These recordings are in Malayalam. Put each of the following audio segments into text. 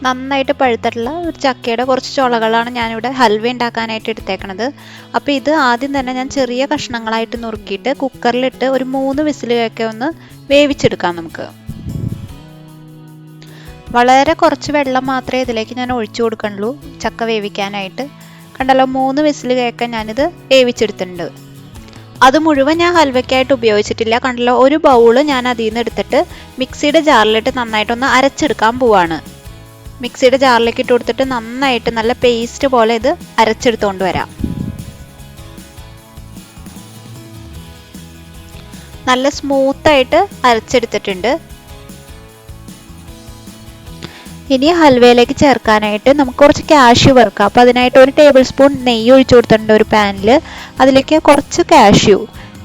നന്നായിട്ട് പഴുത്തിട്ടുള്ള ഒരു ചക്കയുടെ കുറച്ച് ചുളകളാണ് ഞാനിവിടെ ഹൽവ ഉണ്ടാക്കാനായിട്ട് എടുത്തേക്കണത്. അപ്പോൾ ഇത് ആദ്യം തന്നെ ഞാൻ ചെറിയ കഷ്ണങ്ങളായിട്ട് നുറുക്കിയിട്ട് കുക്കറിലിട്ട് ഒരു 3 വിസിലൊക്കെ ഒന്ന് വേവിച്ചെടുക്കാം നമുക്ക്. വളരെ കുറച്ച് വെള്ളം മാത്രമേ ഇതിലേക്ക് ഞാൻ ഒഴിച്ചു കൊടുക്കണുള്ളൂ ചക്ക വേവിക്കാനായിട്ട്. കണ്ടല്ലോ 3 വിസിൽ കേൾക്കാൻ ഞാനിത് വേവിച്ചെടുത്തിട്ടുണ്ട്. അത് മുഴുവൻ ഞാൻ ഹൽവയ്ക്കായിട്ട് ഉപയോഗിച്ചിട്ടില്ല. കണ്ടല്ലോ ഒരു ബൗള് ഞാൻ അതിൽ നിന്ന് എടുത്തിട്ട് മിക്സിയുടെ ജാറിലിട്ട് നന്നായിട്ടൊന്ന് അരച്ചെടുക്കാൻ പോവാണ്. മിക്സിയുടെ ജാറിലേക്ക് ഇട്ട് കൊടുത്തിട്ട് നന്നായിട്ട് നല്ല പേസ്റ്റ് പോലെ ഇത് അരച്ചെടുത്തുകൊണ്ട് വരാം. നല്ല സ്മൂത്തായിട്ട് അരച്ചെടുത്തിട്ടുണ്ട്. ഇനി ഹൽവയിലേക്ക് ചേർക്കാനായിട്ട് നമുക്ക് കുറച്ച് കാഷ്യൂ വറുക്കാം. അപ്പോൾ അതിനായിട്ട് 1 ടേബിൾ സ്പൂൺ നെയ്യ് ഒഴിച്ചു കൊടുത്തിട്ടുണ്ട് ഒരു പാനിൽ. അതിലേക്ക് കുറച്ച് കാഷ്യൂ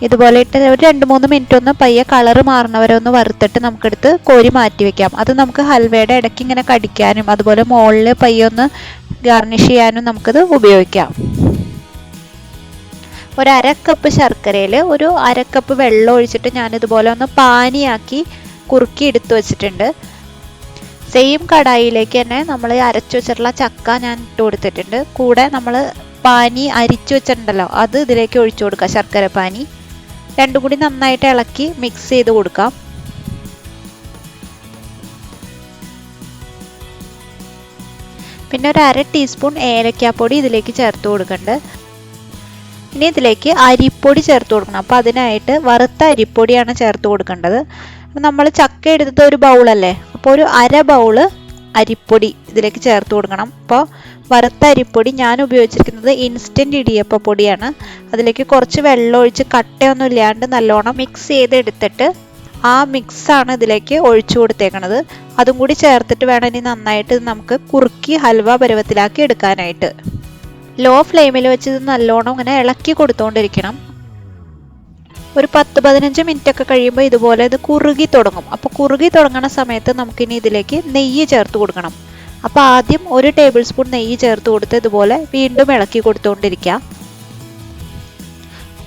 ഇതുപോലെ ഇട്ട് ഒരു 2-3 മിനിറ്റ് ഒന്ന് പയ്യെ കളറ് മാറുന്നവരെ ഒന്ന് വറുത്തിട്ട് നമുക്കെടുത്ത് കോരി മാറ്റി വെക്കാം. അത് നമുക്ക് ഹൽവയുടെ ഇടയ്ക്ക് ഇങ്ങനെ കടിക്കാനും അതുപോലെ മുകളിൽ പയ്യെ ഒന്ന് ഗാർണിഷ് ചെയ്യാനും നമുക്കത് ഉപയോഗിക്കാം. ഒരു 1/2 കപ്പ് ശർക്കരയിൽ ഒരു 1/2 കപ്പ് വെള്ളം ഒഴിച്ചിട്ട് ഞാനിതുപോലെ ഒന്ന് പാനിയാക്കി കുറുക്കി എടുത്തു വെച്ചിട്ടുണ്ട്. സെയിം കടായിലേക്ക് തന്നെ നമ്മൾ അരച്ചു വെച്ചിട്ടുള്ള ചക്ക ഞാൻ ഇട്ട് കൊടുത്തിട്ടുണ്ട്. കൂടെ നമ്മൾ പാനി അരിച്ചു വെച്ചിട്ടുണ്ടല്ലോ അത് ഇതിലേക്ക് ഒഴിച്ചു കൊടുക്കുക, ശർക്കര പാനി. രണ്ടും കൂടി നന്നായിട്ട് ഇളക്കി മിക്സ് ചെയ്ത് കൊടുക്കാം. പിന്നെ ഒരു 1/2 ടീസ്പൂൺ ഏലക്കാപ്പൊടി ഇതിലേക്ക് ചേർത്ത് കൊടുക്കുന്നുണ്ട്. ഇനി ഇതിലേക്ക് അരിപ്പൊടി ചേർത്ത് കൊടുക്കണം. അപ്പോൾ അതിനായിട്ട് വറുത്ത അരിപ്പൊടിയാണ് ചേർത്ത് കൊടുക്കേണ്ടത്. നമ്മൾ ചക്ക എടുത്തത് ഒരു ബൗളല്ലേ, അപ്പോൾ ഒരു 1/2 ബൗള് അരിപ്പൊടി ഇതിലേക്ക് ചേർത്ത് കൊടുക്കണം. അപ്പോൾ വറുത്ത അരിപ്പൊടി ഞാൻ ഉപയോഗിച്ചിരിക്കുന്നത് ഇൻസ്റ്റൻറ്റ് ഇടിയപ്പ പൊടിയാണ്. അതിലേക്ക് കുറച്ച് വെള്ളം ഒഴിച്ച് കട്ടയൊന്നും ഇല്ലാണ്ട് നല്ലോണം മിക്സ് ചെയ്തെടുത്തിട്ട് ആ മിക്സാണ് ഇതിലേക്ക് ഒഴിച്ചു കൊടുത്തേക്കണത്. അതും കൂടി ചേർത്തിട്ട് വേണം ഇനി നന്നായിട്ട് നമുക്ക് കുറുക്കി ഹൽവ പരുവത്തിലാക്കി എടുക്കാനായിട്ട്. ലോ ഫ്ലെയിമിൽ വെച്ച് ഇത് നല്ലോണം ഇങ്ങനെ ഇളക്കി കൊടുത്തുകൊണ്ടിരിക്കണം. ഒരു 10-15 മിനിറ്റ് ഒക്കെ കഴിയുമ്പോൾ ഇതുപോലെ ഇത് കുറുകി തുടങ്ങും. അപ്പോൾ കുറുകി തുടങ്ങുന്ന സമയത്ത് നമുക്കിനി ഇതിലേക്ക് നെയ്യ് ചേർത്ത് കൊടുക്കണം. അപ്പോൾ ആദ്യം 1 ടേബിൾ സ്പൂൺ നെയ്യ് ചേർത്ത് കൊടുത്ത് ഇതുപോലെ വീണ്ടും ഇളക്കി കൊടുത്തുകൊണ്ടിരിക്കുക.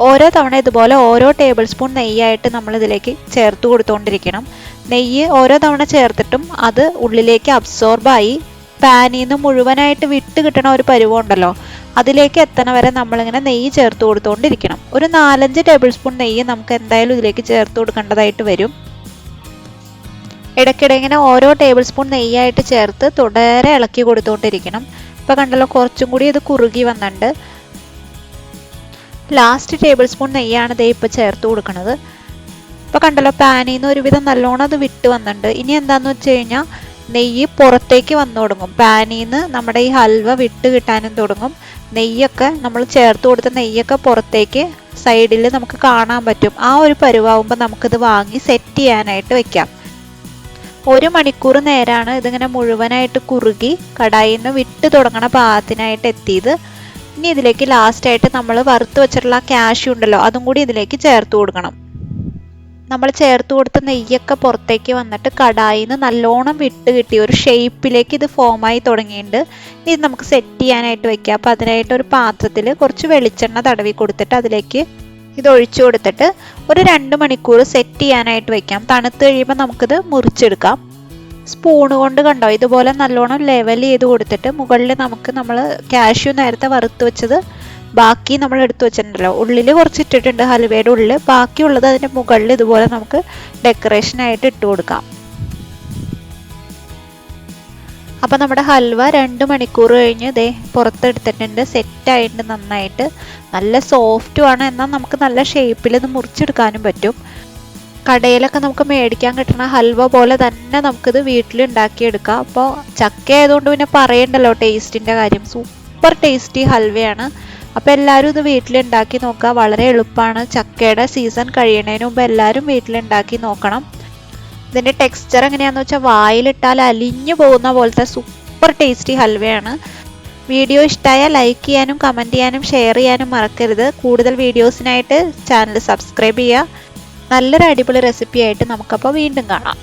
ഓരോ തവണ ഇതുപോലെ ഓരോ ടേബിൾ സ്പൂൺ നെയ്യായിട്ട് നമ്മൾ ഇതിലേക്ക് ചേർത്ത് കൊടുത്തുകൊണ്ടിരിക്കണം. നെയ്യ് ഓരോ തവണ ചേർത്തിട്ടും അത് ഉള്ളിലേക്ക് അബ്സോർബായി പാനിൽ നിന്ന് മുഴുവനായിട്ട് വിട്ട് കിട്ടണ ഒരു പരുവമുണ്ടല്ലോ, അതിലേക്ക് എത്തണ വരെ നമ്മളിങ്ങനെ നെയ്യ് ചേർത്ത് കൊടുത്തുകൊണ്ടിരിക്കണം. ഒരു 4-5 ടേബിൾ സ്പൂൺ നെയ്യ് നമുക്ക് എന്തായാലും ഇതിലേക്ക് ചേർത്ത് കൊടുക്കേണ്ടതായിട്ട് വരും. ഇടയ്ക്കിടെ ഇങ്ങനെ ഓരോ ടേബിൾ സ്പൂൺ നെയ്യായിട്ട് ചേർത്ത് തുടരെ ഇളക്കി കൊടുത്തുകൊണ്ടിരിക്കണം. ഇപ്പോൾ കണ്ടല്ലോ കുറച്ചും കൂടി ഇത് കുറുകി വന്നിട്ടുണ്ട്. ലാസ്റ്റ് ടേബിൾ സ്പൂൺ നെയ്യാണ് ദേ ഇപ്പോൾ ചേർത്ത് കൊടുക്കുന്നത്. ഇപ്പോൾ കണ്ടല്ലോ പാനിൽ നിന്ന് ഒരുവിധം നല്ലോണം അത് വിട്ട് വന്നിട്ടുണ്ട്. ഇനി എന്താണെന്ന് വെച്ച് കഴിഞ്ഞാൽ നെയ്യ് പുറത്തേക്ക് വന്നു തുടങ്ങും. പാനിൽ നിന്ന് നമ്മുടെ ഈ ഹൽവ വിട്ട് കിട്ടാനും തുടങ്ങും. നെയ്യൊക്കെ നമ്മൾ ചേർത്ത് കൊടുത്ത നെയ്യൊക്കെ പുറത്തേക്ക് സൈഡിൽ നമുക്ക് കാണാൻ പറ്റും. ആ ഒരു പരുവാകുമ്പോൾ നമുക്കിത് വാങ്ങി സെറ്റ് ചെയ്യാനായിട്ട് വെക്കാം. 1 മണിക്കൂർ നേരമാണ് ഇതിങ്ങനെ മുഴുവനായിട്ട് കുറുകി കടായിൽ നിന്ന് വിട്ട് തുടങ്ങണ പാകത്തിനായിട്ട് എത്തിയത്. ഇനി ഇതിലേക്ക് ലാസ്റ്റായിട്ട് നമ്മൾ വറുത്ത് വെച്ചിട്ടുള്ള കാഷ്യൂ ഉണ്ടല്ലോ അതും കൂടി ഇതിലേക്ക് ചേർത്ത് കൊടുക്കണം. നമ്മൾ ചേർത്ത് കൊടുത്ത നെയ്യൊക്കെ പുറത്തേക്ക് വന്നിട്ട് കടായിൽ നിന്ന് നല്ലോണം വിട്ട് കിട്ടി ഒരു ഷേപ്പിലേക്ക് ഇത് ഫോമായി തുടങ്ങിയിട്ടുണ്ട്. ഇത് നമുക്ക് സെറ്റ് ചെയ്യാനായിട്ട് വെക്കാം. അപ്പോൾ അതിനായിട്ട് ഒരു പാത്രത്തിൽ കുറച്ച് വെളിച്ചെണ്ണ തടവി കൊടുത്തിട്ട് അതിലേക്ക് ഇത് ഒഴിച്ചു കൊടുത്തിട്ട് ഒരു 2 മണിക്കൂർ സെറ്റ് ചെയ്യാനായിട്ട് വെക്കാം. തണുത്ത് കഴിയുമ്പോൾ നമുക്കിത് മുറിച്ചെടുക്കാം. സ്പൂണ് കൊണ്ട് കണ്ടോ ഇതുപോലെ നല്ലോണം ലെവൽ ചെയ്ത് കൊടുത്തിട്ട് മുകളിൽ നമ്മൾ കാഷ്യൂ നേരത്തെ വറുത്ത് വെച്ചത് ബാക്കി നമ്മൾ എടുത്തു വെച്ചിട്ടുണ്ടല്ലോ, ഉള്ളിൽ കുറച്ച് ഇട്ടിട്ടുണ്ട് ഹൽവയുടെ ഉള്ളിൽ, ബാക്കിയുള്ളത് അതിൻ്റെ മുകളിൽ ഇതുപോലെ നമുക്ക് ഡെക്കറേഷനായിട്ട് ഇട്ട് കൊടുക്കാം. അപ്പോൾ നമ്മുടെ ഹൽവ 2 മണിക്കൂർ കഴിഞ്ഞ് ഇതേ പുറത്തെടുത്തിട്ടുണ്ട്. സെറ്റായിട്ടുണ്ട് നന്നായിട്ട്. നല്ല സോഫ്റ്റുമാണ്, എന്നാൽ നമുക്ക് നല്ല ഷേപ്പിൽ ഇത് മുറിച്ചെടുക്കാനും പറ്റും. കടയിലൊക്കെ നമുക്ക് മേടിക്കാൻ കിട്ടുന്ന ഹൽവ പോലെ തന്നെ നമുക്കിത് വീട്ടിൽ ഉണ്ടാക്കിയെടുക്കാം. അപ്പോൾ ചക്ക ആയതുകൊണ്ട് പിന്നെ പറയണ്ടല്ലോ ടേസ്റ്റിൻ്റെ കാര്യം. സൂപ്പർ ടേസ്റ്റി ഹൽവയാണ്. അപ്പോൾ എല്ലാവരും ഇത് വീട്ടിലുണ്ടാക്കി നോക്കുക. വളരെ എളുപ്പമാണ്. ചക്കയുടെ സീസൺ കഴിയണതിന് മുമ്പ് എല്ലാവരും വീട്ടിലുണ്ടാക്കി നോക്കണം. ഇതിൻ്റെ ടെക്സ്ചർ എങ്ങനെയാണെന്ന് വെച്ചാൽ വായിലിട്ടാൽ അലിഞ്ഞു പോകുന്ന പോലത്തെ സൂപ്പർ ടേസ്റ്റി ഹൽവയാണ്. വീഡിയോ ഇഷ്ടമായാൽ ലൈക്ക് ചെയ്യാനും കമൻറ്റ് ചെയ്യാനും ഷെയർ ചെയ്യാനും മറക്കരുത്. കൂടുതൽ വീഡിയോസിനായിട്ട് ചാനൽ സബ്സ്ക്രൈബ് ചെയ്യുക. നല്ലൊരു അടിപൊളി റെസിപ്പി ആയിട്ട് നമുക്കപ്പോൾ വീണ്ടും കാണാം.